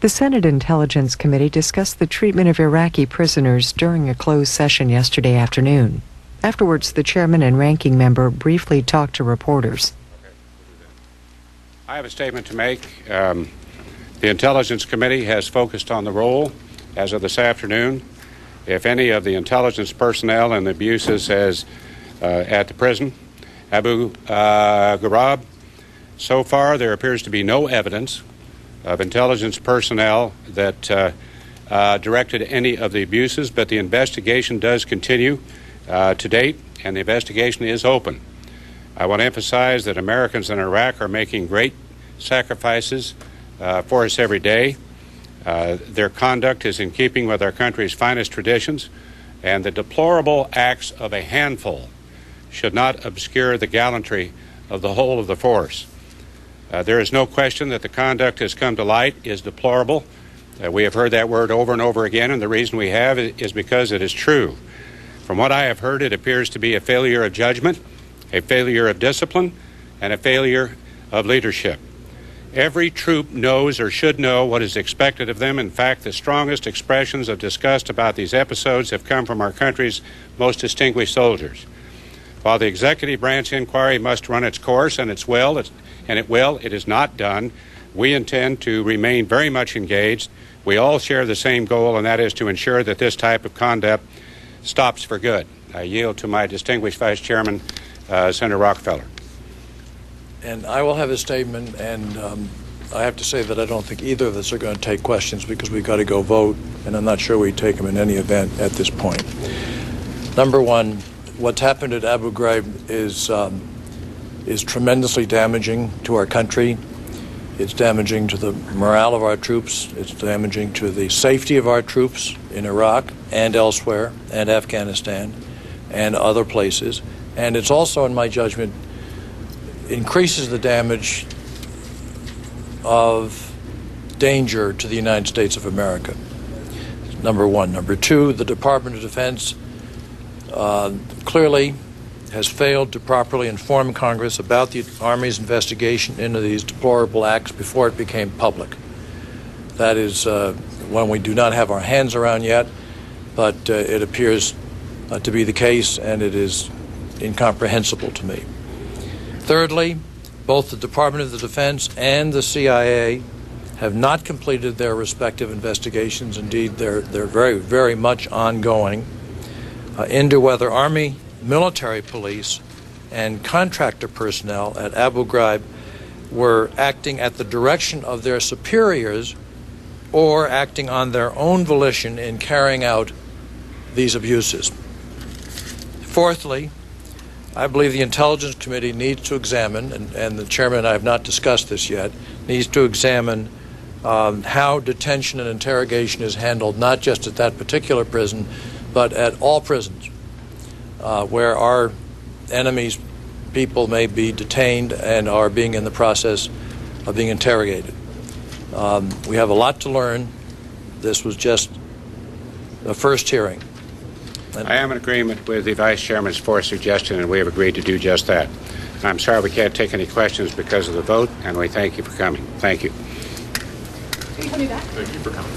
The Senate Intelligence Committee discussed the treatment of Iraqi prisoners during a closed session yesterday afternoon. Afterwards, the chairman and ranking member briefly talked to reporters. I have a statement to make. The Intelligence Committee has focused on the role, as of this afternoon, if any of the intelligence personnel and abuses at the prison, Abu Ghraib. So far, there appears to be no evidence of intelligence personnel that directed any of the abuses, but the investigation does continue to date, and the investigation is open. I want to emphasize that Americans in Iraq are making great sacrifices for us every day. Their conduct is in keeping with our country's finest traditions, and the deplorable acts of a handful should not obscure the gallantry of the whole of the force. There is no question that the conduct has come to light is deplorable. We have heard that word over and over again, and the reason we have is because it is true. From what I have heard, it appears to be a failure of judgment, a failure of discipline, and a failure of leadership. Every troop knows or should know what is expected of them. In fact, the strongest expressions of disgust about these episodes have come from our country's most distinguished soldiers. While the executive branch inquiry must run its course, and it is not done, we intend to remain very much engaged. We all share the same goal, and that is to ensure that this type of conduct stops for good. I yield to my distinguished Vice Chairman, Senator Rockefeller. And I will have a statement, and I have to say that I don't think either of us are going to take questions because we've got to go vote, and I'm not sure we take them in any event at this point. Number one, what's happened at Abu Ghraib is tremendously damaging to our country. It's damaging to the morale of our troops. It's damaging to the safety of our troops in Iraq and elsewhere, and Afghanistan and other places. And it's also, in my judgment, increases the damage of danger to the United States of America. Number one. Number two, the Department of Defense clearly has failed to properly inform Congress about the Army's investigation into these deplorable acts before it became public. That is one we do not have our hands around yet, but it appears to be the case, and it is incomprehensible to me. Thirdly, both the Department of the Defense and the CIA have not completed their respective investigations. Indeed, they're very, very much ongoing into whether Army, military police, and contractor personnel at Abu Ghraib were acting at the direction of their superiors or acting on their own volition in carrying out these abuses. Fourthly, I believe the Intelligence Committee needs to examine, and the Chairman and I have not discussed this yet, needs to examine how detention and interrogation is handled, not just at that particular prison, but at all prisons where our enemies' people may be detained and are being in the process of being interrogated. We have a lot to learn. This was just the first hearing. I am in agreement with the Vice Chairman's fourth suggestion, and we have agreed to do just that. I'm sorry we can't take any questions because of the vote, and we thank you for coming. Thank you. Are you coming back? Thank you for coming.